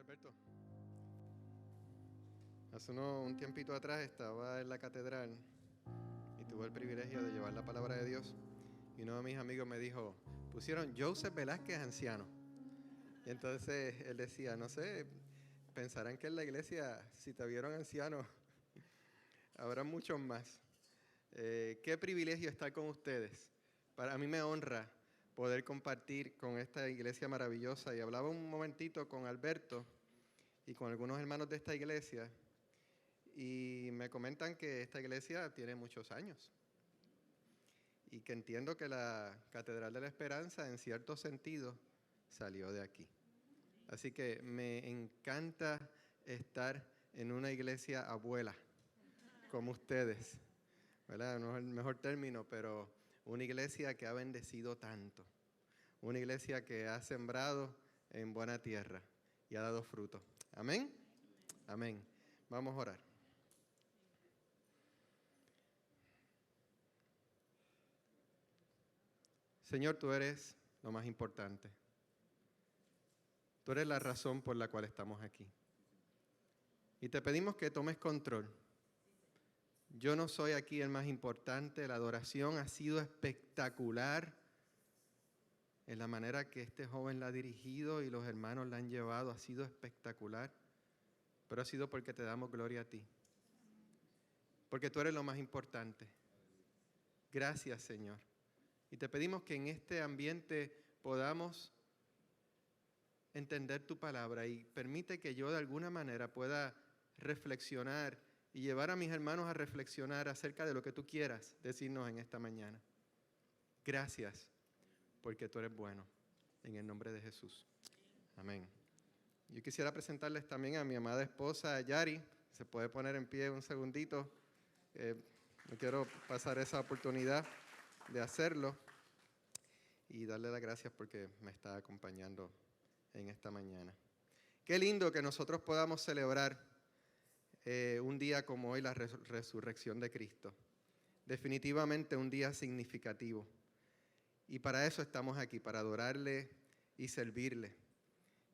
Alberto. Hace un tiempito atrás estaba en la catedral y tuve el privilegio de llevar la palabra de Dios. Y uno de mis amigos me dijo, pusieron Joseph Velázquez anciano. Y entonces él decía, no sé, pensarán que en la iglesia, si te vieron anciano, habrá muchos más. Qué privilegio estar con ustedes. Para mí me honra poder compartir con esta iglesia maravillosa. Y hablaba un momentito con Alberto y con algunos hermanos de esta iglesia y me comentan que esta iglesia tiene muchos años y que entiendo que la Catedral de la Esperanza en cierto sentido salió de aquí. Así que me encanta estar en una iglesia abuela como ustedes, ¿verdad? No es el mejor término, pero una iglesia que ha bendecido tanto, una iglesia que ha sembrado en buena tierra y ha dado fruto. Amén. Amén. Vamos a orar. Señor, tú eres lo más importante. Tú eres la razón por la cual estamos aquí. Y te pedimos que tomes control. Yo no soy aquí el más importante. La adoración ha sido espectacular en la manera que este joven la ha dirigido y los hermanos la han llevado. Ha sido espectacular. Pero ha sido porque te damos gloria a ti. Porque tú eres lo más importante. Gracias, Señor. Y te pedimos que en este ambiente podamos entender tu palabra y permite que yo de alguna manera pueda reflexionar y llevar a mis hermanos a reflexionar acerca de lo que tú quieras decirnos en esta mañana. Gracias, porque tú eres bueno. En el nombre de Jesús. Amén. Yo quisiera presentarles también a mi amada esposa, Yari. Se puede poner en pie un segundito. No quiero pasar esa oportunidad de hacerlo y darle las gracias porque me está acompañando en esta mañana. Qué lindo que nosotros podamos celebrar un día como hoy, la resurrección de Cristo. Definitivamente un día significativo. Y para eso estamos aquí, para adorarle y servirle.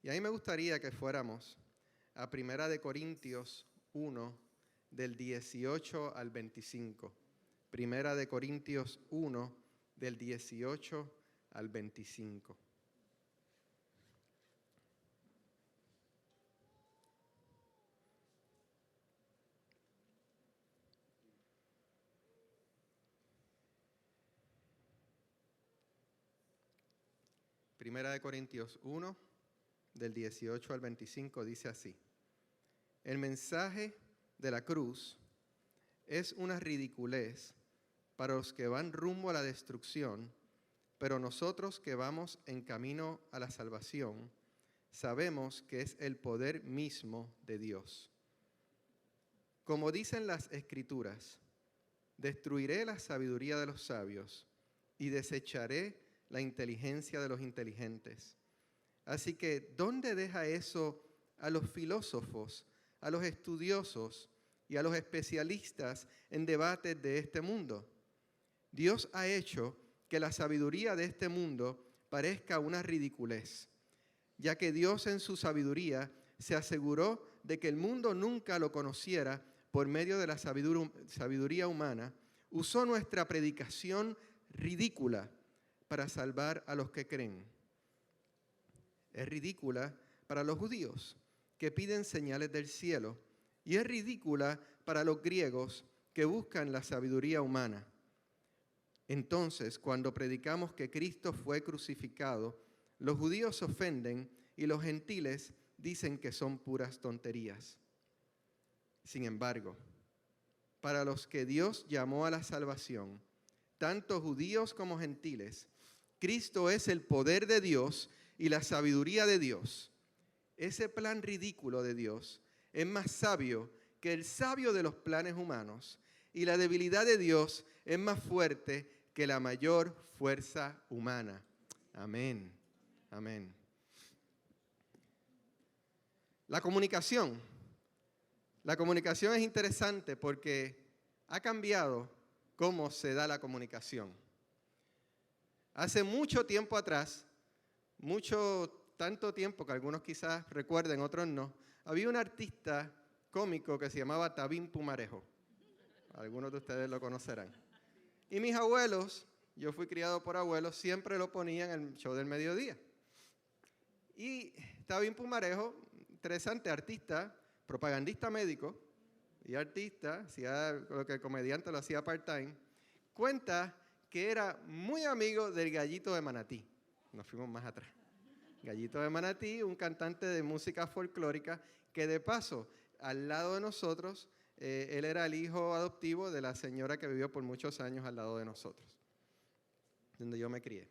Y a mí me gustaría que fuéramos a 1 Corintios 1, del 18 al 25. 1 Corintios 1, del 18 al 25. Primera de Corintios 1, del 18 al 25, dice así. El mensaje de la cruz es una ridiculez para los que van rumbo a la destrucción, pero nosotros que vamos en camino a la salvación, sabemos que es el poder mismo de Dios. Como dicen las Escrituras, destruiré la sabiduría de los sabios y desecharé la inteligencia de los inteligentes. Así que, ¿dónde deja eso a los filósofos, a los estudiosos y a los especialistas en debates de este mundo? Dios ha hecho que la sabiduría de este mundo parezca una ridiculez, ya que Dios en su sabiduría se aseguró de que el mundo nunca lo conociera por medio de la sabiduría humana, usó nuestra predicación ridícula para salvar a los que creen. Es ridícula para los judíos, que piden señales del cielo, y es ridícula para los griegos, que buscan la sabiduría humana. Entonces, cuando predicamos que Cristo fue crucificado, los judíos se ofenden y los gentiles dicen que son puras tonterías. Sin embargo, para los que Dios llamó a la salvación, tanto judíos como gentiles, Cristo es el poder de Dios y la sabiduría de Dios. Ese plan ridículo de Dios es más sabio que el sabio de los planes humanos, y la debilidad de Dios es más fuerte que la mayor fuerza humana. Amén. Amén. La comunicación es interesante porque ha cambiado cómo se da la comunicación. Hace mucho tiempo atrás, mucho tanto tiempo que algunos quizás recuerden, otros no, había un artista cómico que se llamaba Tabín Pumarejo. Algunos de ustedes lo conocerán. Y mis abuelos, yo fui criado por abuelos, siempre lo ponían en el show del mediodía. Y Tabín Pumarejo, interesante artista, propagandista médico y artista, hacía lo que el comediante lo hacía part-time, cuenta que era muy amigo del Gallito de Manatí. Nos fuimos más atrás. Gallito de Manatí, un cantante de música folclórica que de paso, al lado de nosotros, él era el hijo adoptivo de la señora que vivió por muchos años al lado de nosotros, donde yo me crié.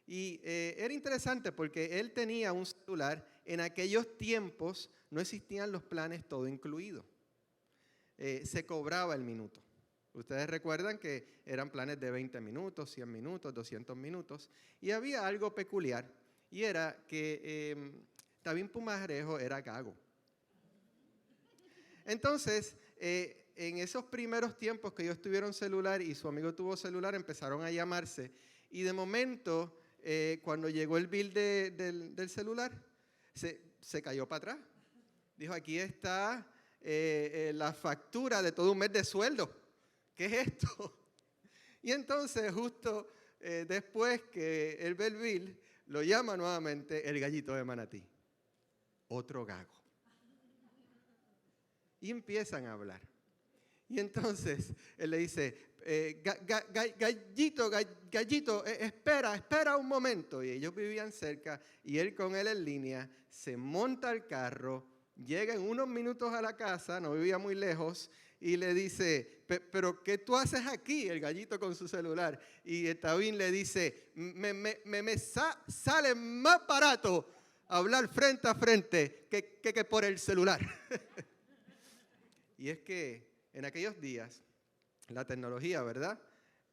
Y era interesante porque él tenía un celular. En aquellos tiempos no existían los planes todo incluido. Se cobraba el minuto. Ustedes recuerdan que eran planes de 20 minutos, 100 minutos, 200 minutos. Y había algo peculiar, y era que Tabín Pumarejo era gago. Entonces, en esos primeros tiempos que ellos tuvieron celular y su amigo tuvo celular, empezaron a llamarse. Y de momento, cuando llegó el bill del celular, se cayó para atrás. Dijo, aquí está la factura de todo un mes de sueldo. ¿Qué es esto? Y entonces, justo después que él ve el bill, lo llama nuevamente el Gallito de Manatí. Otro gago. Y empiezan a hablar. Y entonces él le dice, Gallito, espera un momento. Y ellos vivían cerca y él con él en línea se monta al carro, llega en unos minutos a la casa, no vivía muy lejos, y le dice, pero ¿qué tú haces aquí? El Gallito con su celular. Y Tabín le dice, me sale más barato hablar frente a frente que por el celular. Y es que en aquellos días, la tecnología, ¿verdad?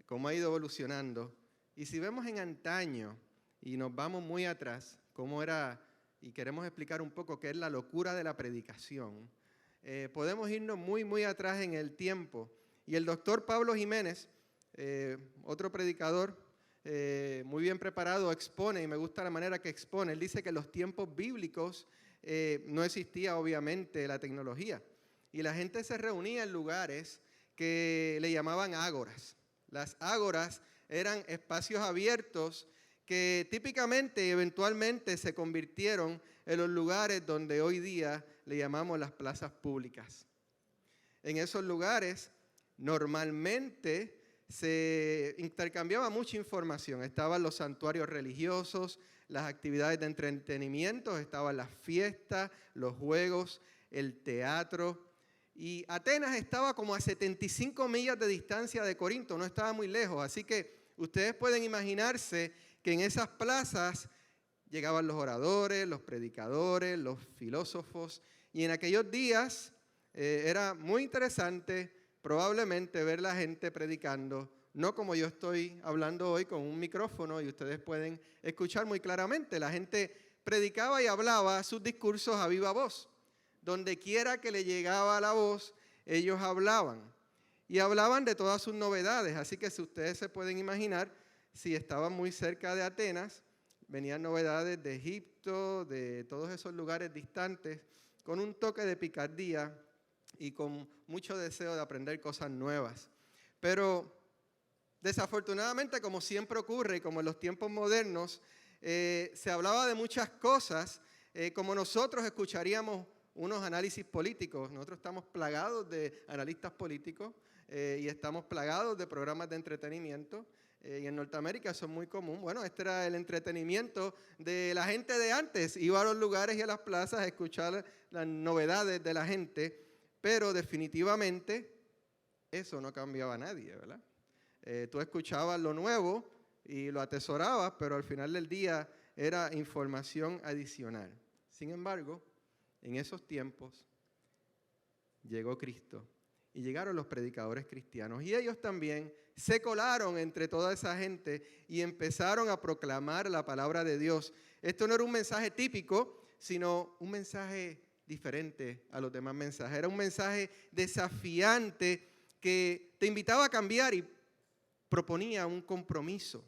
Cómo ha ido evolucionando. Y si vemos en antaño y nos vamos muy atrás, cómo era, y queremos explicar un poco qué es la locura de la predicación, podemos irnos muy atrás en el tiempo. Y el doctor Pablo Jiménez, otro predicador muy bien preparado, expone, y me gusta la manera que expone, él dice que en los tiempos bíblicos no existía obviamente la tecnología. Y la gente se reunía en lugares que le llamaban ágoras. Las ágoras eran espacios abiertos que típicamente, eventualmente, se convirtieron en los lugares donde hoy día le llamamos las plazas públicas. En esos lugares, normalmente, se intercambiaba mucha información. Estaban los santuarios religiosos, las actividades de entretenimiento, estaban las fiestas, los juegos, el teatro. Y Atenas estaba como a 75 millas de distancia de Corinto, no estaba muy lejos. Así que ustedes pueden imaginarse que en esas plazas llegaban los oradores, los predicadores, los filósofos. Y en aquellos días era muy interesante probablemente ver la gente predicando, no como yo estoy hablando hoy con un micrófono y ustedes pueden escuchar muy claramente. La gente predicaba y hablaba sus discursos a viva voz. Donde quiera que le llegaba la voz, ellos hablaban. Y hablaban de todas sus novedades. Así que si ustedes se pueden imaginar, si estaban muy cerca de Atenas, venían novedades de Egipto, de todos esos lugares distantes, con un toque de picardía y con mucho deseo de aprender cosas nuevas. Pero desafortunadamente, como siempre ocurre, y como en los tiempos modernos, se hablaba de muchas cosas, como nosotros escucharíamos unos análisis políticos. Nosotros estamos plagados de analistas políticos y estamos plagados de programas de entretenimiento. Y en Norteamérica eso es muy común. Bueno, este era el entretenimiento de la gente de antes. Iba a los lugares y a las plazas a escuchar las novedades de la gente, pero definitivamente eso no cambiaba a nadie, ¿verdad? Tú escuchabas lo nuevo y lo atesorabas, pero al final del día era información adicional. Sin embargo, en esos tiempos llegó Cristo y llegaron los predicadores cristianos y ellos también se colaron entre toda esa gente y empezaron a proclamar la palabra de Dios. Esto no era un mensaje típico, sino un mensaje diferente a los demás mensajes. Era un mensaje desafiante que te invitaba a cambiar y proponía un compromiso.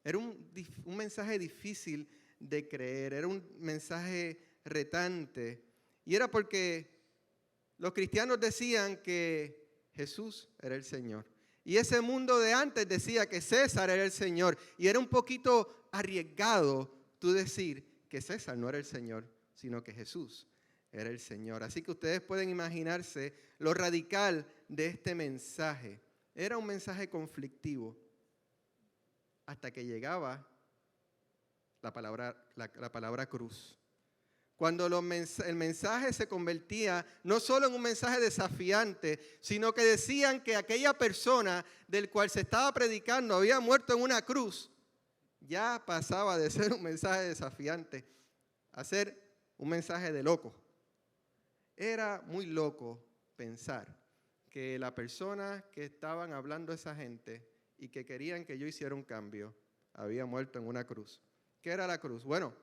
Era un mensaje difícil de creer, era un mensaje retante. Y era porque los cristianos decían que Jesús era el Señor. Y ese mundo de antes decía que César era el Señor. Y era un poquito arriesgado tú decir que César no era el Señor, sino que Jesús era el Señor. Así que ustedes pueden imaginarse lo radical de este mensaje. Era un mensaje conflictivo hasta que llegaba la palabra cruz. Cuando el mensaje se convertía no solo en un mensaje desafiante, sino que decían que aquella persona del cual se estaba predicando había muerto en una cruz, ya pasaba de ser un mensaje desafiante a ser un mensaje de loco. Era muy loco pensar que la persona que estaban hablando esa gente y que querían que yo hiciera un cambio había muerto en una cruz. ¿Qué era la cruz? Bueno,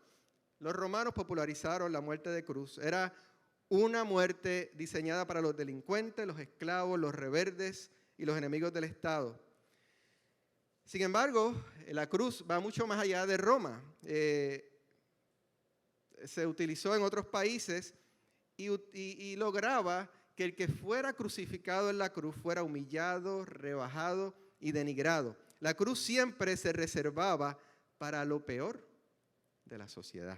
los romanos popularizaron la muerte de cruz. Era una muerte diseñada para los delincuentes, los esclavos, los rebeldes y los enemigos del Estado. Sin embargo, la cruz va mucho más allá de Roma. Se utilizó en otros países y lograba que el que fuera crucificado en la cruz fuera humillado, rebajado y denigrado. La cruz siempre se reservaba para lo peor de la sociedad.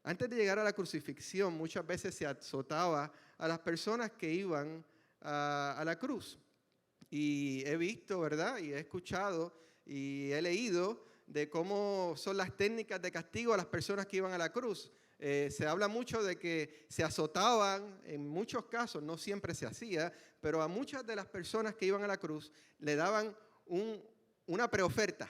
Antes de llegar a la crucifixión, muchas veces se azotaba a las personas que iban a la cruz. Y he visto, ¿verdad? Y he escuchado y he leído de cómo son las técnicas de castigo a las personas que iban a la cruz. Se habla mucho de que se azotaban, en muchos casos, no siempre se hacía, pero a muchas de las personas que iban a la cruz le daban una preoferta.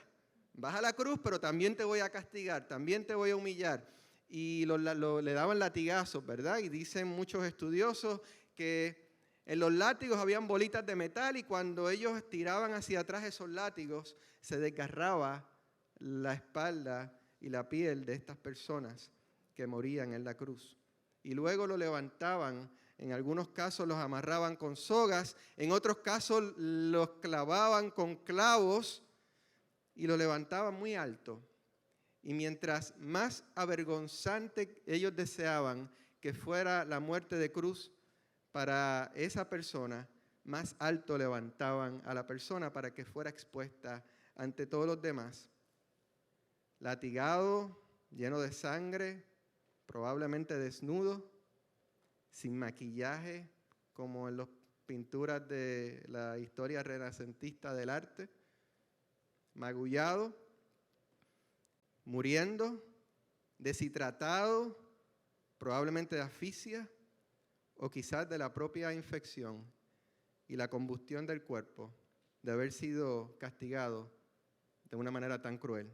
Vas a la cruz, pero también te voy a castigar, también te voy a humillar. Y le daban latigazos, ¿verdad? Y dicen muchos estudiosos que en los látigos habían bolitas de metal y cuando ellos tiraban hacia atrás esos látigos, se desgarraba la espalda y la piel de estas personas que morían en la cruz. Y luego lo levantaban, en algunos casos los amarraban con sogas, en otros casos los clavaban con clavos y lo levantaban muy alto. Y mientras más avergonzante ellos deseaban que fuera la muerte de cruz para esa persona, más alto levantaban a la persona para que fuera expuesta ante todos los demás. Latigado, lleno de sangre, probablemente desnudo, sin maquillaje, como en las pinturas de la historia renacentista del arte, magullado, muriendo, deshidratado, probablemente de asfixia o quizás de la propia infección y la combustión del cuerpo de haber sido castigado de una manera tan cruel.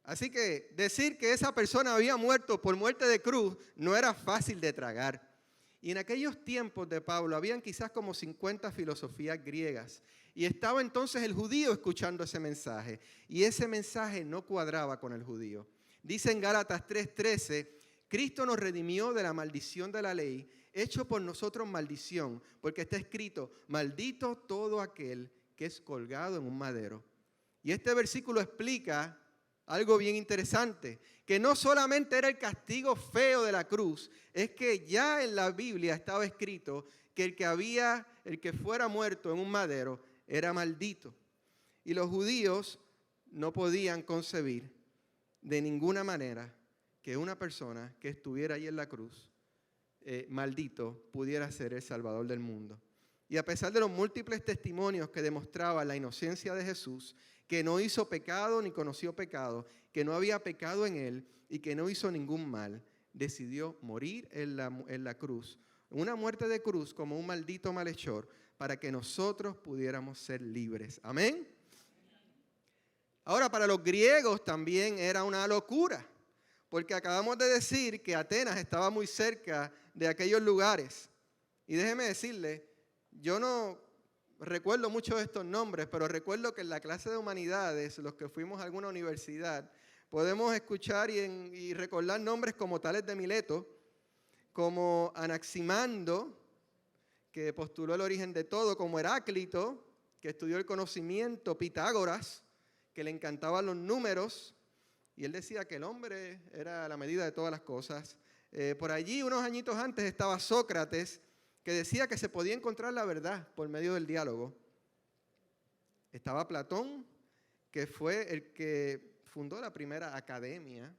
Así que decir que esa persona había muerto por muerte de cruz no era fácil de tragar. Y en aquellos tiempos de Pablo habían quizás como 50 filosofías griegas. Y estaba entonces el judío escuchando ese mensaje. Y ese mensaje no cuadraba con el judío. Dice en Gálatas 3:13, Cristo nos redimió de la maldición de la ley, hecho por nosotros maldición, porque está escrito, maldito todo aquel que es colgado en un madero. Y este versículo explica algo bien interesante, que no solamente era el castigo feo de la cruz, es que ya en la Biblia estaba escrito que el que fuera muerto en un madero era maldito. Y los judíos no podían concebir de ninguna manera que una persona que estuviera ahí en la cruz, maldito, pudiera ser el Salvador del mundo. Y a pesar de los múltiples testimonios que demostraban la inocencia de Jesús, que no hizo pecado ni conoció pecado, que no había pecado en él y que no hizo ningún mal, decidió morir en la cruz, una muerte de cruz como un maldito malhechor, para que nosotros pudiéramos ser libres. Amén. Ahora, para los griegos también era una locura, porque acabamos de decir que Atenas estaba muy cerca de aquellos lugares. Y déjeme decirle, yo no recuerdo mucho de estos nombres, pero recuerdo que en la clase de humanidades, los que fuimos a alguna universidad, podemos escuchar y recordar nombres como Tales de Mileto, como Anaximandro, que postuló el origen de todo, como Heráclito, que estudió el conocimiento, Pitágoras, que le encantaban los números, y él decía que el hombre era la medida de todas las cosas. Por allí, unos añitos antes, estaba Sócrates, que decía que se podía encontrar la verdad por medio del diálogo. Estaba Platón, que fue el que fundó la primera academia,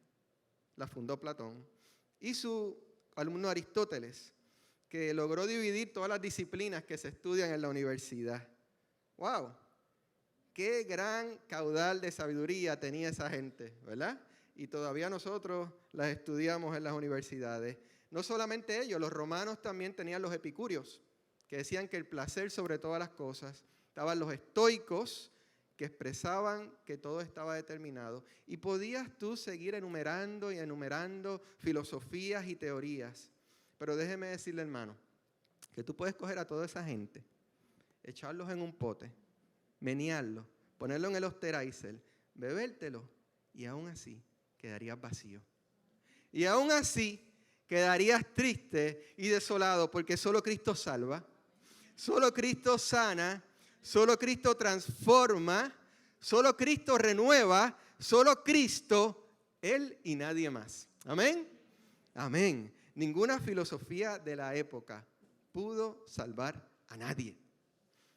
la fundó Platón, y su alumno Aristóteles, que logró dividir todas las disciplinas que se estudian en la universidad. ¡Wow! ¡Qué gran caudal de sabiduría tenía esa gente!, ¿verdad? Y todavía nosotros las estudiamos en las universidades. No solamente ellos, los romanos también tenían los epicúreos, que decían que el placer sobre todas las cosas. Estaban los estoicos, que expresaban que todo estaba determinado. Y podías tú seguir enumerando y enumerando filosofías y teorías. Pero déjeme decirle, hermano, que tú puedes coger a toda esa gente, echarlos en un pote, menearlos, ponerlo en el Osterizer, bebértelo, y aún así quedarías vacío. Y aún así quedarías triste y desolado, porque solo Cristo salva, solo Cristo sana, solo Cristo transforma, solo Cristo renueva, solo Cristo, Él y nadie más. Amén. Amén. Ninguna filosofía de la época pudo salvar a nadie.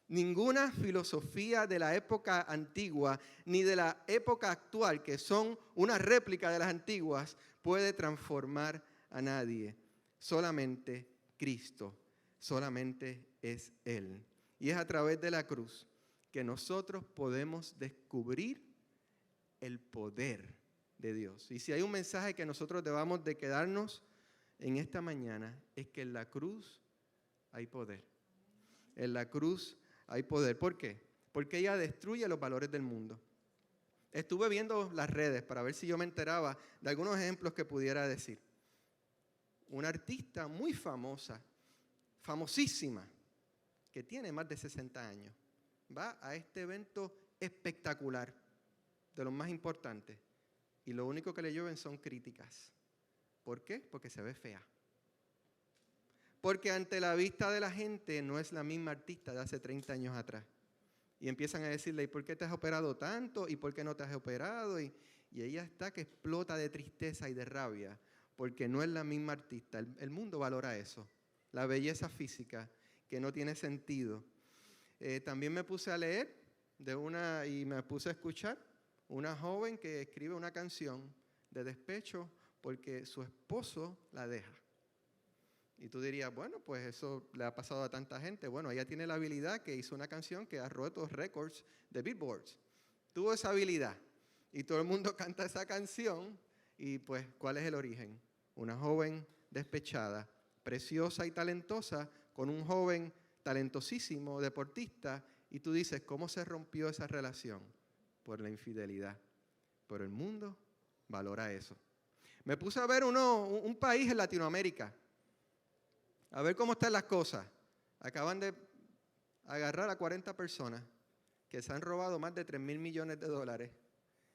Ninguna filosofía de la época antigua ni de la época actual, que son una réplica de las antiguas, puede transformar a nadie. Solamente Cristo, solamente es Él. Y es a través de la cruz que nosotros podemos descubrir el poder de Dios. Y si hay un mensaje que nosotros debamos de quedarnos en esta mañana, es que en la cruz hay poder. En la cruz hay poder. ¿Por qué? Porque ella destruye los valores del mundo. Estuve viendo las redes para ver si yo me enteraba de algunos ejemplos que pudiera decir. Una artista muy famosa, famosísima, que tiene más de 60 años, va a este evento espectacular, de los más importantes, y lo único que le llueven son críticas. ¿Por qué? Porque se ve fea. Porque ante la vista de la gente no es la misma artista de hace 30 años atrás. Y empiezan a decirle, ¿y por qué te has operado tanto? ¿Y por qué no te has operado? Y ella está que explota de tristeza y de rabia, porque no es la misma artista. El mundo valora eso, la belleza física, que no tiene sentido. También me puse a leer y me puse a escuchar una joven que escribe una canción de despecho porque su esposo la deja. Y tú dirías, bueno, pues eso le ha pasado a tanta gente. Bueno, ella tiene la habilidad que hizo una canción que ha roto récords de Billboard. Tuvo esa habilidad. Y todo el mundo canta esa canción. Y pues, ¿cuál es el origen? Una joven despechada, preciosa y talentosa, con un joven talentosísimo, deportista. Y tú dices, ¿cómo se rompió esa relación? Por la infidelidad. Pero el mundo valora eso. Me puse a ver un país en Latinoamérica, a ver cómo están las cosas. Acaban de agarrar a 40 personas que se han robado más de $3,000 millones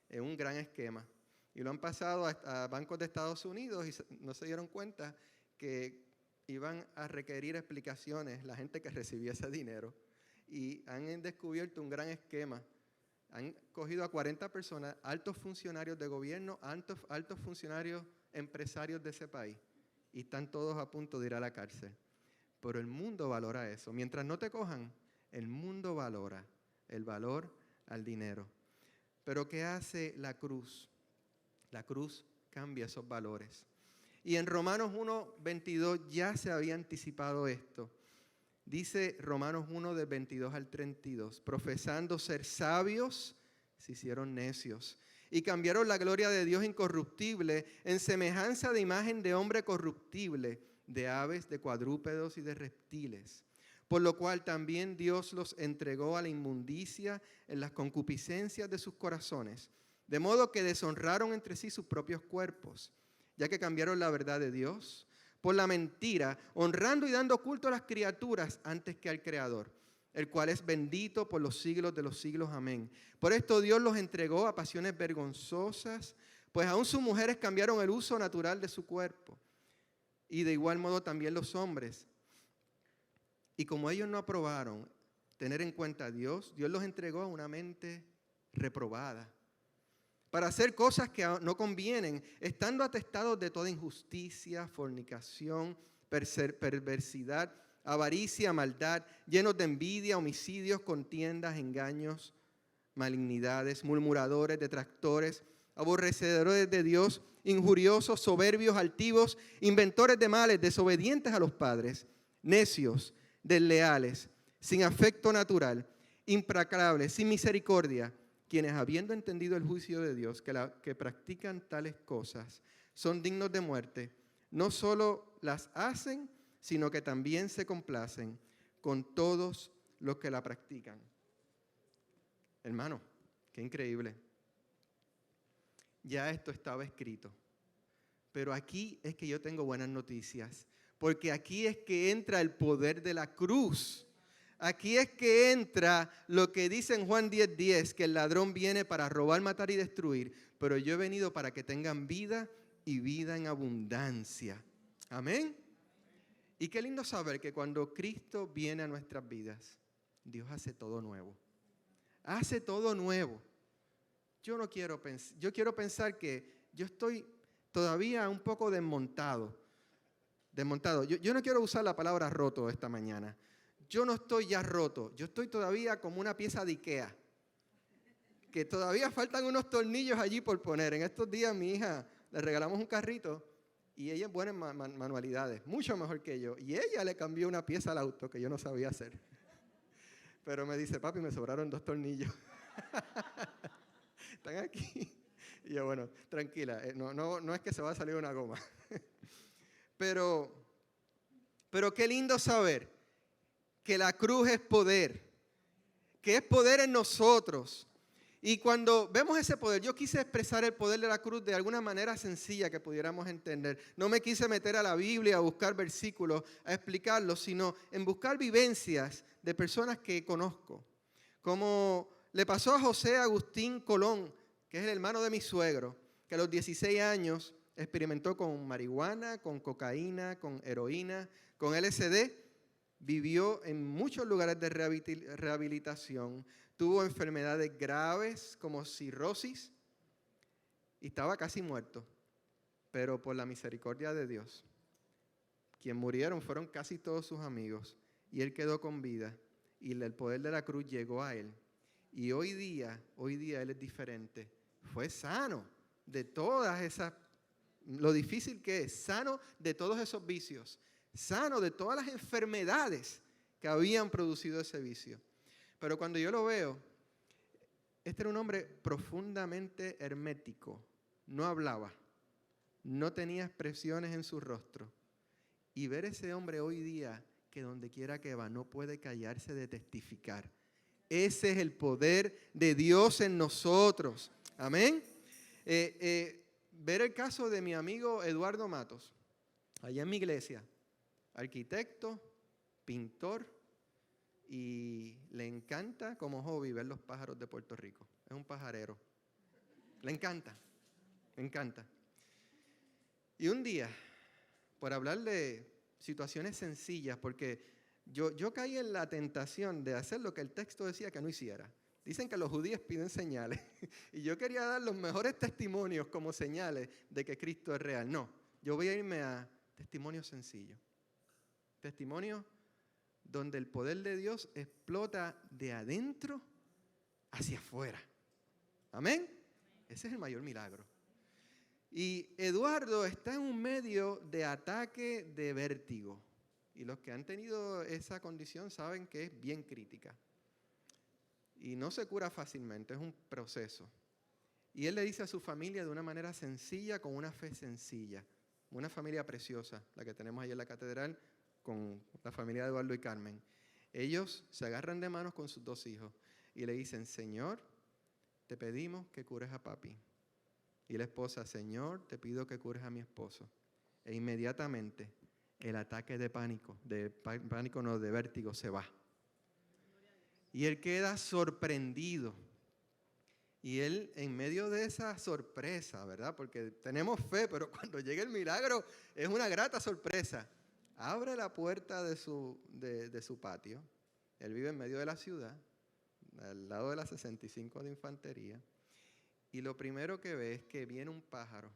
en un gran esquema. Y lo han pasado a bancos de Estados Unidos y no se dieron cuenta que iban a requerir explicaciones la gente que recibía ese dinero. Y han descubierto un gran esquema. Han cogido a 40 personas, altos funcionarios de gobierno, altos funcionarios empresarios de ese país. Y están todos a punto de ir a la cárcel. Pero el mundo valora eso. Mientras no te cojan, el mundo valora el valor al dinero. Pero ¿qué hace la cruz? La cruz cambia esos valores. Y en Romanos 1:22 ya se había anticipado esto. Dice Romanos 1 del 22 al 32, profesando ser sabios, se hicieron necios y cambiaron la gloria de Dios incorruptible en semejanza de imagen de hombre corruptible, de aves, de cuadrúpedos y de reptiles. Por lo cual también Dios los entregó a la inmundicia en las concupiscencias de sus corazones, de modo que deshonraron entre sí sus propios cuerpos, ya que cambiaron la verdad de Dios por la mentira, honrando y dando culto a las criaturas antes que al Creador, el cual es bendito por los siglos de los siglos. Amén. Por esto Dios los entregó a pasiones vergonzosas, pues aún sus mujeres cambiaron el uso natural de su cuerpo. Y de igual modo también los hombres. Y como ellos no aprobaron tener en cuenta a Dios, Dios los entregó a una mente reprobada, para hacer cosas que no convienen, estando atestados de toda injusticia, fornicación, perversidad, avaricia, maldad, llenos de envidia, homicidios, contiendas, engaños, malignidades, murmuradores, detractores, aborrecedores de Dios, injuriosos, soberbios, altivos, inventores de males, desobedientes a los padres, necios, desleales, sin afecto natural, implacables, sin misericordia, quienes habiendo entendido el juicio de Dios, que practican tales cosas, son dignos de muerte, no solo las hacen, sino que también se complacen con todos los que la practican. Hermano, qué increíble. Ya esto estaba escrito. Pero aquí es que yo tengo buenas noticias, porque aquí es que entra el poder de la cruz. Aquí es que entra lo que dice en Juan 10:10, que el ladrón viene para robar, matar y destruir, pero yo he venido para que tengan vida y vida en abundancia. Amén. Y qué lindo saber que cuando Cristo viene a nuestras vidas, Dios hace todo nuevo. Hace todo nuevo. Yo quiero pensar que yo estoy todavía un poco desmontado. Yo no quiero usar la palabra roto esta mañana. Yo no estoy ya roto. Yo estoy todavía como una pieza de IKEA. Que todavía faltan unos tornillos allí por poner. En estos días a mi hija le regalamos un carrito y ella es buena en manualidades, mucho mejor que yo. Y ella le cambió una pieza al auto que yo no sabía hacer. Pero me dice, papi, me sobraron 2 tornillos. Están aquí. Y yo, bueno, tranquila, no es que se va a salir una goma. Pero qué lindo saber que la cruz es poder, que es poder en nosotros. Y cuando vemos ese poder, yo quise expresar el poder de la cruz de alguna manera sencilla que pudiéramos entender. No me quise meter a la Biblia a buscar versículos, a explicarlos, sino en buscar vivencias de personas que conozco. Como le pasó a José Agustín Colón, que es el hermano de mi suegro, que a los 16 años experimentó con marihuana, con cocaína, con heroína, con LSD. Vivió en muchos lugares de rehabilitación, tuvo enfermedades graves como cirrosis y estaba casi muerto. Pero por la misericordia de Dios, quienes murieron fueron casi todos sus amigos y él quedó con vida y el poder de la cruz llegó a él. Y hoy día él es diferente. Fue sano de todas esas, lo difícil que es, sano de todos esos vicios, sano de todas las enfermedades que habían producido ese vicio. Pero cuando yo lo veo, este era un hombre profundamente hermético, no hablaba, no tenía expresiones en su rostro. Y ver ese hombre hoy día, que donde quiera que va, no puede callarse de testificar. Ese es el poder de Dios en nosotros. Amén. Ver el caso de mi amigo Eduardo Matos, allá en mi iglesia, arquitecto, pintor, y le encanta como hobby ver los pájaros de Puerto Rico. Es un pajarero. Le encanta, me encanta. Y un día, por hablar de situaciones sencillas, porque yo caí en la tentación de hacer lo que el texto decía que no hiciera. Dicen que los judíos piden señales y yo quería dar los mejores testimonios como señales de que Cristo es real. No, yo voy a irme a testimonios sencillos. Testimonios donde el poder de Dios explota de adentro hacia afuera. ¿Amén? Ese es el mayor milagro. Y Eduardo está en un medio de ataque de vértigo. Y los que han tenido esa condición saben que es bien crítica. Y no se cura fácilmente, es un proceso. Y él le dice a su familia de una manera sencilla, con una fe sencilla. Una familia preciosa, la que tenemos ahí en la catedral, con la familia de Eduardo y Carmen. Ellos se agarran de manos con sus 2 hijos y le dicen, Señor, te pedimos que cures a papi. Y la esposa, Señor, te pido que cures a mi esposo. E inmediatamente el ataque de pánico, de vértigo se va. Y él queda sorprendido. Y él, en medio de esa sorpresa, ¿verdad? Porque tenemos fe, pero cuando llega el milagro es una grata sorpresa. Abre la puerta de su patio. Él vive en medio de la ciudad, al lado de la 65 de Infantería, y lo primero que ve es que viene un pájaro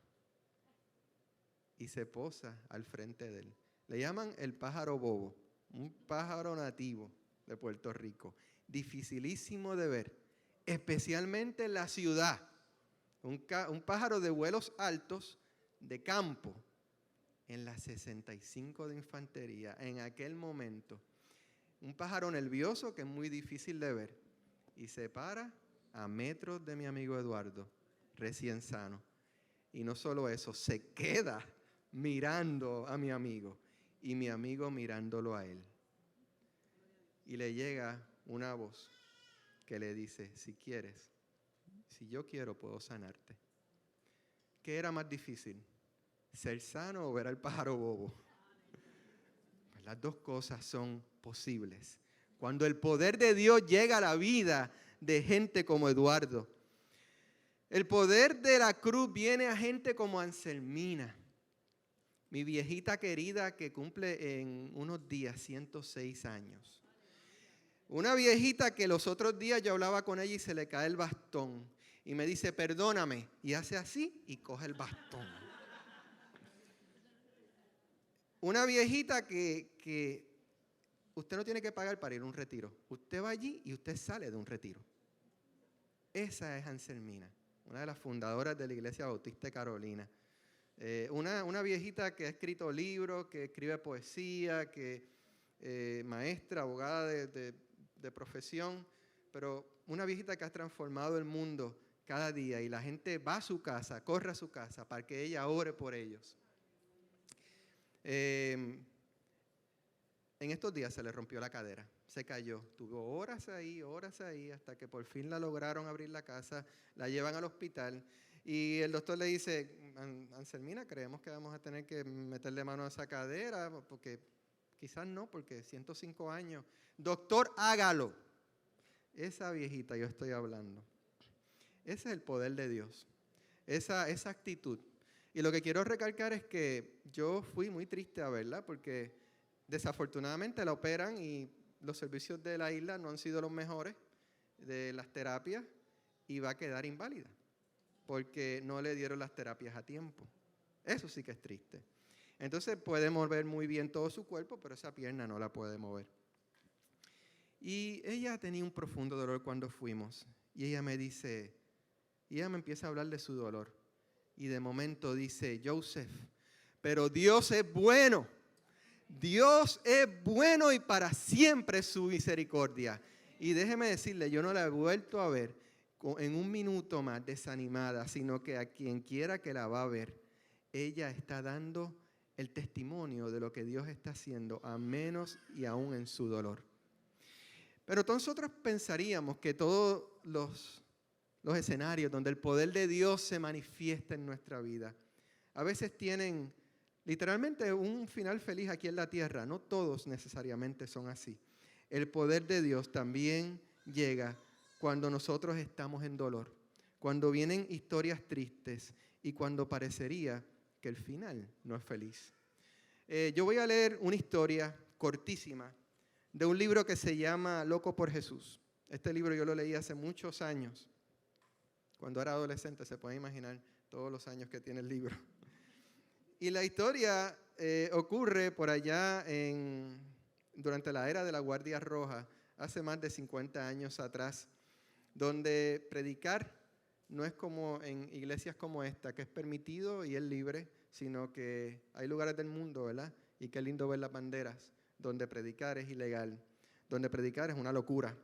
y se posa al frente de él. Le llaman el pájaro bobo, un pájaro nativo de Puerto Rico, dificilísimo de ver, especialmente en la ciudad. Un pájaro de vuelos altos, de campo, en la 65 de Infantería, en aquel momento. Un pájaro nervioso que es muy difícil de ver. Y se para a metros de mi amigo Eduardo, recién sano. Y no solo eso, se queda mirando a mi amigo y mi amigo mirándolo a él. Y le llega una voz que le dice, si quieres, si yo quiero, puedo sanarte. ¿Qué era más difícil? ¿Ser sano o ver al pájaro bobo? Pues las dos cosas son posibles. Cuando el poder de Dios llega a la vida de gente como Eduardo. El poder de la cruz viene a gente como Anselmina, mi viejita querida que cumple en unos días 106 años. Una viejita que los otros días yo hablaba con ella y se le cae el bastón. Y me dice, perdóname. Y hace así y coge el bastón. Una viejita que usted no tiene que pagar para ir a un retiro. Usted va allí y usted sale de un retiro. Esa es Anselmina, una de las fundadoras de la Iglesia Bautista de Carolina. Una viejita que ha escrito libros, que escribe poesía, que maestra, abogada de profesión, pero una viejita que ha transformado el mundo cada día y la gente va a su casa, corre a su casa para que ella ore por ellos. En estos días se le rompió la cadera, se cayó, tuvo horas ahí, hasta que por fin la lograron abrir la casa, la llevan al hospital y el doctor le dice, Anselmina, creemos que vamos a tener que meterle mano a esa cadera, porque quizás no, porque 105 años. Doctor, hágalo. Esa viejita yo estoy hablando. Ese es el poder de Dios, esa actitud. Y lo que quiero recalcar es que yo fui muy triste a verla porque desafortunadamente la operan y los servicios de la isla no han sido los mejores de las terapias y va a quedar inválida porque no le dieron las terapias a tiempo. Eso sí que es triste. Entonces puede mover muy bien todo su cuerpo, pero esa pierna no la puede mover. Y ella tenía un profundo dolor cuando fuimos y ella me dice, y ella me empieza a hablar de su dolor y de momento dice, Joseph, pero Dios es bueno. Dios es bueno y para siempre es su misericordia. Y déjeme decirle, yo no la he vuelto a ver en un minuto más desanimada, sino que a quien quiera que la va a ver, ella está dando el testimonio de lo que Dios está haciendo, a menos y aún en su dolor. Pero nosotros pensaríamos que todos los escenarios donde el poder de Dios se manifiesta en nuestra vida, a veces tienen literalmente un final feliz aquí en la tierra. No todos necesariamente son así. El poder de Dios también llega cuando nosotros estamos en dolor, cuando vienen historias tristes y cuando parecería que el final no es feliz. Yo voy a leer una historia cortísima de un libro que se llama Loco por Jesús. Este libro yo lo leí hace muchos años. Cuando era adolescente, se puede imaginar todos los años que tiene el libro. Y la historia ocurre por allá durante la era de la Guardia Roja, hace más de 50 años atrás, donde predicar no es como en iglesias como esta, que es permitido y es libre, sino que hay lugares del mundo, ¿verdad? Y qué lindo ver las banderas, donde predicar es ilegal, donde predicar es una locura.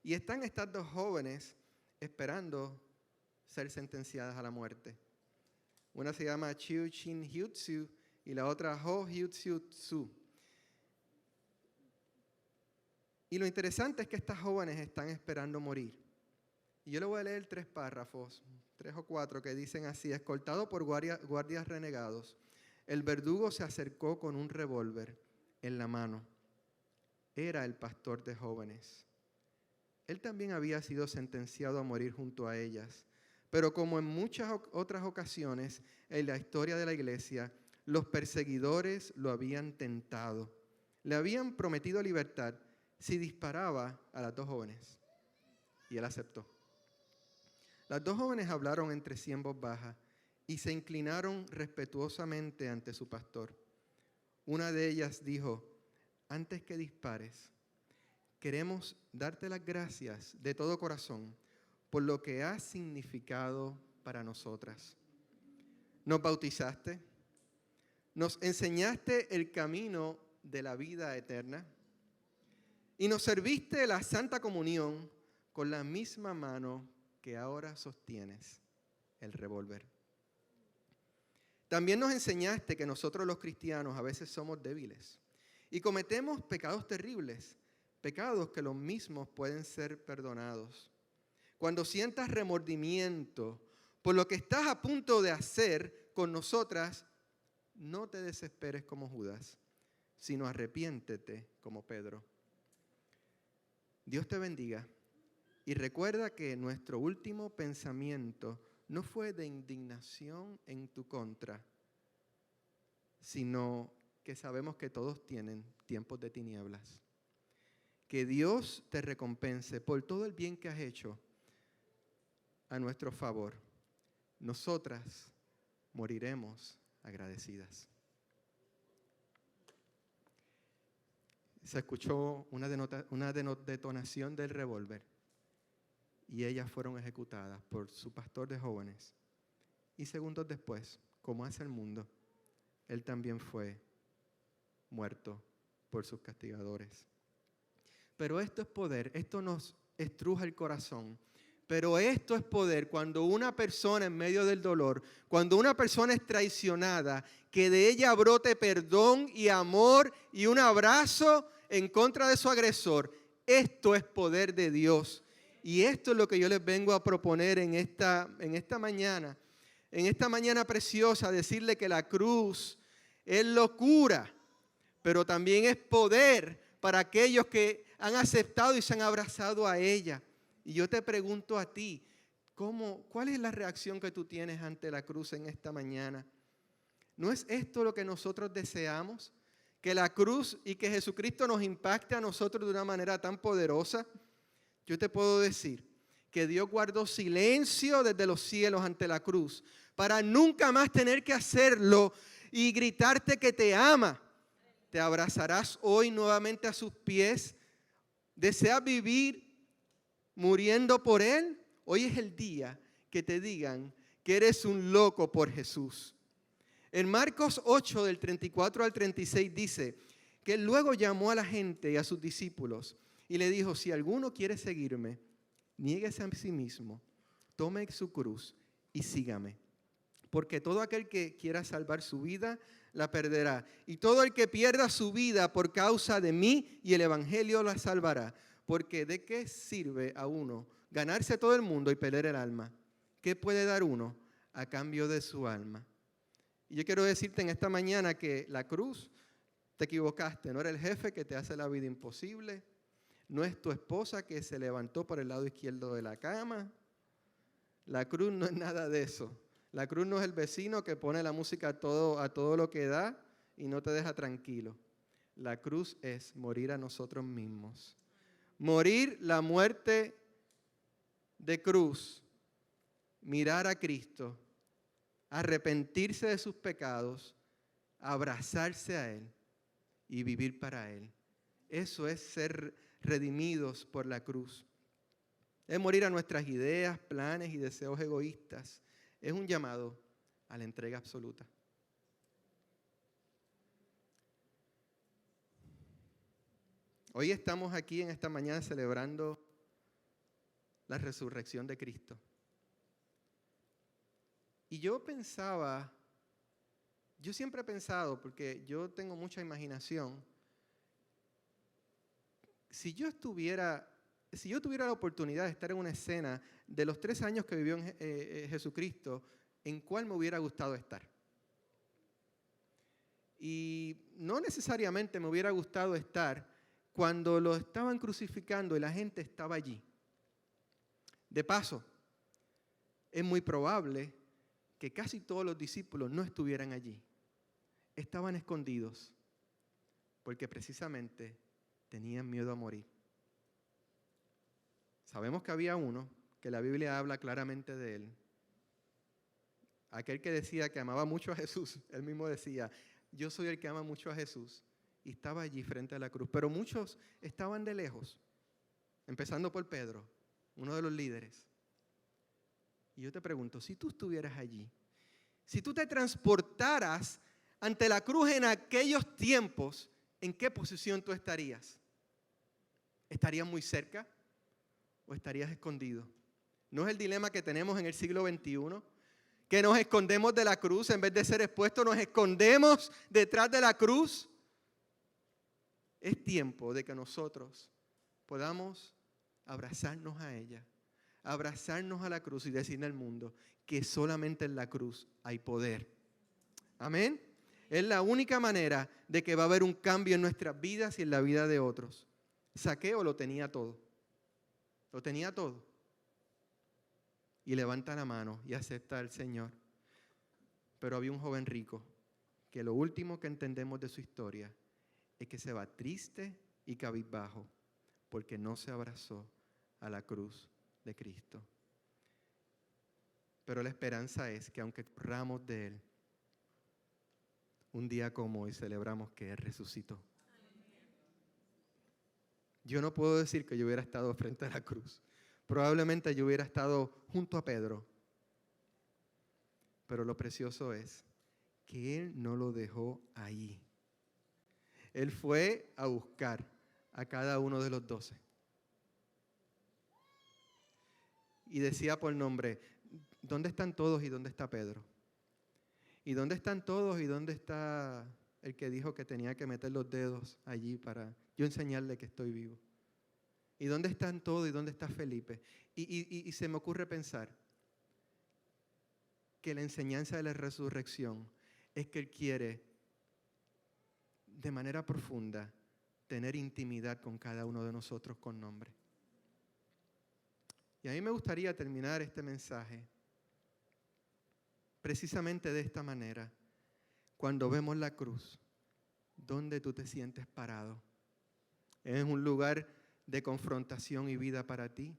Y están estas dos jóvenes esperando ser sentenciadas a la muerte. Una se llama Chiu Chin Hyuk Soo y la otra Ho Hyuk Soo. Y lo interesante es que estas jóvenes están esperando morir. Y yo le voy a leer 3 párrafos, 3 o 4, que dicen así: escoltado por guardias renegados, el verdugo se acercó con un revólver en la mano. Era el pastor de jóvenes. Él también había sido sentenciado a morir junto a ellas. Pero como en muchas otras ocasiones en la historia de la iglesia, los perseguidores lo habían tentado. Le habían prometido libertad si disparaba a las dos jóvenes. Y él aceptó. Las dos jóvenes hablaron entre sí en voz baja y se inclinaron respetuosamente ante su pastor. Una de ellas dijo: antes que dispares, queremos darte las gracias de todo corazón por lo que has significado para nosotras. Nos bautizaste, nos enseñaste el camino de la vida eterna y nos serviste la Santa Comunión con la misma mano que ahora sostienes, el revólver. También nos enseñaste que nosotros los cristianos a veces somos débiles y cometemos pecados terribles, pecados que los mismos pueden ser perdonados. Cuando sientas remordimiento por lo que estás a punto de hacer con nosotras, no te desesperes como Judas, sino arrepiéntete como Pedro. Dios te bendiga y recuerda que nuestro último pensamiento no fue de indignación en tu contra, sino que sabemos que todos tienen tiempos de tinieblas. Que Dios te recompense por todo el bien que has hecho a nuestro favor. Nosotras moriremos agradecidas. Se escuchó una detonación del revólver y ellas fueron ejecutadas por su pastor de jóvenes. Y segundos después, como hace el mundo, él también fue muerto por sus castigadores. Pero esto es poder, esto nos estruja el corazón. Pero esto es poder cuando una persona en medio del dolor, cuando una persona es traicionada, que de ella brote perdón y amor y un abrazo en contra de su agresor. Esto es poder de Dios. Y esto es lo que yo les vengo a proponer en esta mañana preciosa, decirle que la cruz es locura, pero también es poder para aquellos que han aceptado y se han abrazado a ella. Y yo te pregunto a ti, ¿cuál es la reacción que tú tienes ante la cruz en esta mañana? ¿No es esto lo que nosotros deseamos? Que la cruz y que Jesucristo nos impacte a nosotros de una manera tan poderosa. Yo te puedo decir que Dios guardó silencio desde los cielos ante la cruz para nunca más tener que hacerlo y gritarte que te ama. Te abrazarás hoy nuevamente a sus pies. ¿Deseas vivir muriendo por Él? Hoy es el día que te digan que eres un loco por Jesús. En Marcos 8, del 34 al 36 dice que Él luego llamó a la gente y a sus discípulos y le dijo: si alguno quiere seguirme, niéguese a sí mismo, tome su cruz y sígame. Porque todo aquel que quiera salvar su vida, la perderá. Y todo el que pierda su vida por causa de mí y el evangelio la salvará. Porque ¿de qué sirve a uno ganarse todo el mundo y perder el alma? ¿Qué puede dar uno a cambio de su alma? Y yo quiero decirte en esta mañana que la cruz, te equivocaste. No era el jefe que te hace la vida imposible. No es tu esposa que se levantó por el lado izquierdo de la cama. La cruz no es nada de eso. La cruz no es el vecino que pone la música a todo lo que da y no te deja tranquilo. La cruz es morir a nosotros mismos. Morir la muerte de cruz, mirar a Cristo, arrepentirse de sus pecados, abrazarse a Él y vivir para Él. Eso es ser redimidos por la cruz. Es morir a nuestras ideas, planes y deseos egoístas. Es un llamado a la entrega absoluta. Hoy estamos aquí en esta mañana celebrando la resurrección de Cristo. Y yo siempre he pensado, porque yo tengo mucha imaginación, si yo tuviera la oportunidad de estar en una escena de los 3 años que vivió Jesucristo, ¿en cuál me hubiera gustado estar? Y no necesariamente me hubiera gustado estar cuando lo estaban crucificando y la gente estaba allí. De paso, es muy probable que casi todos los discípulos no estuvieran allí. Estaban escondidos porque precisamente tenían miedo a morir. Sabemos que había uno, que la Biblia habla claramente de él. Aquel que decía que amaba mucho a Jesús, él mismo decía, yo soy el que ama mucho a Jesús. Y estaba allí frente a la cruz. Pero muchos estaban de lejos, empezando por Pedro, uno de los líderes. Y yo te pregunto, si tú estuvieras allí, si tú te transportaras ante la cruz en aquellos tiempos, ¿en qué posición tú estarías? ¿Estarías muy cerca o estarías escondido? ¿No es el dilema que tenemos en el siglo XXI? Que nos escondemos de la cruz en vez de ser expuestos, nos escondemos detrás de la cruz. Es tiempo de que nosotros podamos abrazarnos a ella, abrazarnos a la cruz y decirle al mundo que solamente en la cruz hay poder. Amén. Es la única manera de que va a haber un cambio en nuestras vidas y en la vida de otros. Zaqueo lo tenía todo. Lo tenía todo. Y levanta la mano y acepta al Señor. Pero había un joven rico que lo último que entendemos de su historia es que se va triste y cabizbajo porque no se abrazó a la cruz de Cristo. Pero la esperanza es que aunque corramos de Él, un día como hoy celebramos que Él resucitó. Yo no puedo decir que yo hubiera estado frente a la cruz. Probablemente yo hubiera estado junto a Pedro. Pero lo precioso es que Él no lo dejó ahí. Él fue a buscar a cada uno de los 12. Y decía por nombre, ¿dónde están todos y dónde está Pedro? ¿Y dónde están todos y dónde está el que dijo que tenía que meter los dedos allí para yo enseñarle que estoy vivo? ¿Y dónde están todos y dónde está Felipe? Y se me ocurre pensar que la enseñanza de la resurrección es que Él quiere de manera profunda tener intimidad con cada uno de nosotros con nombre. Y a mí me gustaría terminar este mensaje precisamente de esta manera. Cuando vemos la cruz, ¿dónde tú te sientes parado? ¿Es un lugar de confrontación y vida para ti?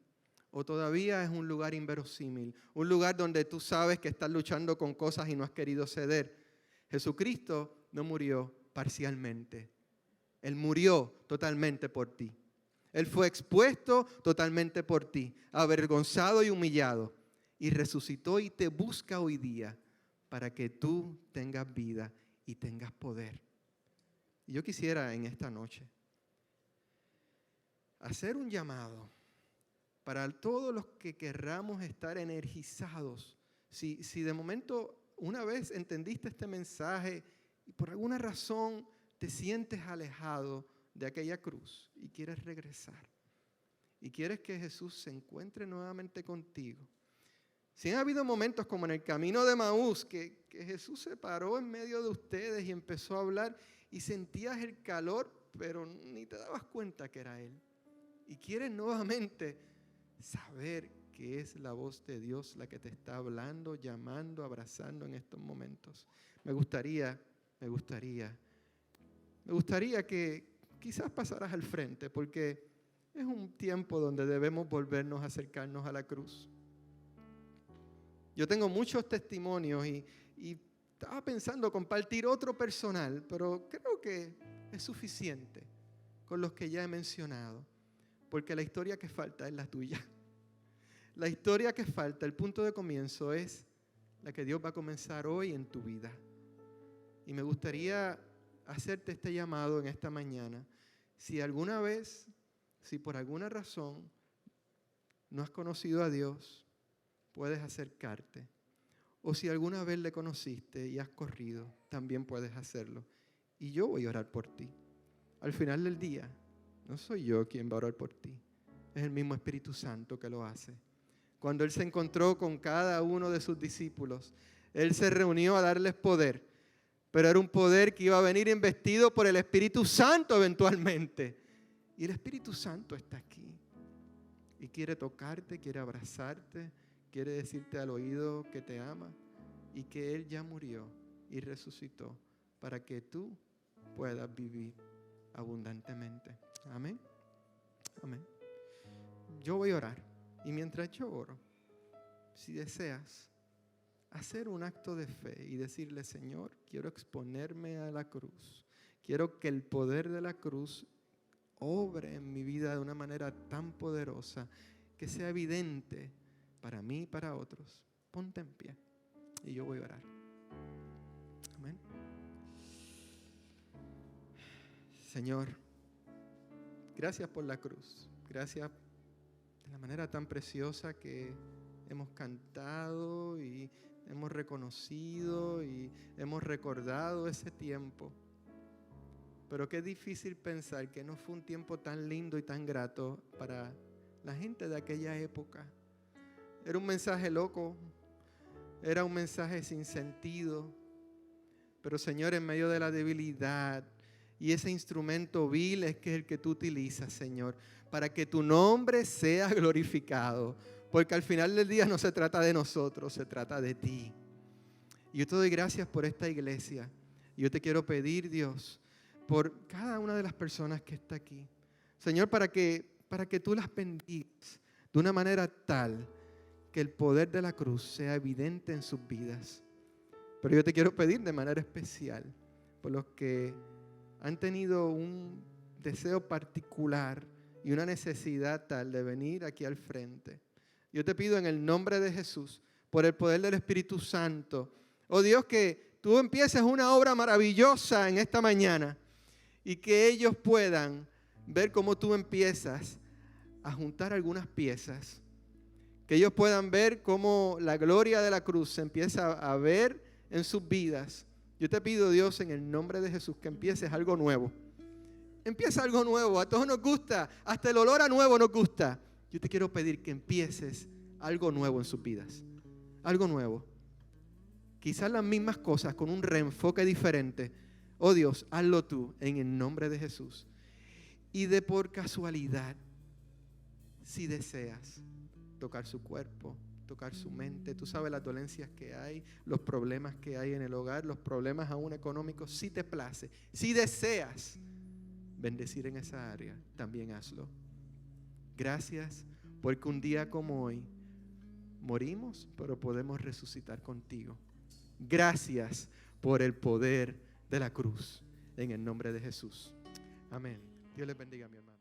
¿O todavía es un lugar inverosímil? Un lugar donde tú sabes que estás luchando con cosas y no has querido ceder. Jesucristo no murió parcialmente. Él murió totalmente por ti. Él fue expuesto totalmente por ti, avergonzado y humillado. Y resucitó y te busca hoy día para que tú tengas vida y tengas poder. Y yo quisiera en esta noche hacer un llamado para todos los que querramos estar energizados. Si de momento una vez entendiste este mensaje y por alguna razón te sientes alejado de aquella cruz y quieres regresar y quieres que Jesús se encuentre nuevamente contigo. Si han habido momentos como en el camino de Emaús que Jesús se paró en medio de ustedes y empezó a hablar y sentías el calor, pero ni te dabas cuenta que era Él. Y quieres nuevamente saber que es la voz de Dios la que te está hablando, llamando, abrazando en estos momentos. Me gustaría que quizás pasaras al frente, porque es un tiempo donde debemos volvernos a acercarnos a la cruz. Yo tengo muchos testimonios y estaba pensando compartir otro personal, pero creo que es suficiente con los que ya he mencionado, porque la historia que falta es la tuya. La historia que falta, el punto de comienzo es la que Dios va a comenzar hoy en tu vida. Y me gustaría hacerte este llamado en esta mañana. Si alguna vez, si por alguna razón no has conocido a Dios, puedes acercarte. O si alguna vez le conociste y has corrido, también puedes hacerlo. Y yo voy a orar por ti. Al final del día, no soy yo quien va a orar por ti. Es el mismo Espíritu Santo que lo hace. Cuando Él se encontró con cada uno de sus discípulos, Él se reunió a darles poder. Pero era un poder que iba a venir investido por el Espíritu Santo eventualmente. Y el Espíritu Santo está aquí. Y quiere tocarte, quiere abrazarte, quiere decirte al oído que te ama y que Él ya murió y resucitó para que tú puedas vivir abundantemente. Amén. Amén. yo voy a orar. Y mientras yo oro, si deseas hacer un acto de fe y decirle, Señor, quiero exponerme a la cruz. Quiero que el poder de la cruz obre en mi vida de una manera tan poderosa que sea evidente para mí y para otros. Ponte en pie y yo voy a orar. Amén. Señor, gracias por la cruz. Gracias de la manera tan preciosa que hemos cantado y hemos reconocido y hemos recordado ese tiempo. Pero qué difícil pensar que no fue un tiempo tan lindo y tan grato para la gente de aquella época. Era un mensaje loco, era un mensaje sin sentido. Pero Señor, en medio de la debilidad y ese instrumento vil es que es el que tú utilizas, Señor, para que tu nombre sea glorificado. Porque al final del día no se trata de nosotros, se trata de ti. Y yo te doy gracias por esta iglesia. Y yo te quiero pedir, Dios, por cada una de las personas que está aquí. Señor, para que tú las bendigas de una manera tal que el poder de la cruz sea evidente en sus vidas. Pero yo te quiero pedir de manera especial por los que han tenido un deseo particular y una necesidad tal de venir aquí al frente. Yo te pido en el nombre de Jesús, por el poder del Espíritu Santo, oh Dios, que tú empieces una obra maravillosa en esta mañana y que ellos puedan ver cómo tú empiezas a juntar algunas piezas, que ellos puedan ver cómo la gloria de la cruz se empieza a ver en sus vidas. Yo te pido, Dios, en el nombre de Jesús, que empieces algo nuevo. Empieza algo nuevo, a todos nos gusta, hasta el olor a nuevo nos gusta. Yo te quiero pedir que empieces algo nuevo en sus vidas, algo nuevo. Quizás las mismas cosas con un reenfoque diferente. Oh Dios, hazlo tú en el nombre de Jesús. Y de por casualidad, si deseas tocar su cuerpo, tocar su mente, tú sabes las dolencias que hay, los problemas que hay en el hogar, los problemas aún económicos, si te place, si deseas bendecir en esa área, también hazlo. Gracias porque un día como hoy morimos, pero podemos resucitar contigo. Gracias por el poder de la cruz, en el nombre de Jesús. Amén. Dios les bendiga, mi hermano.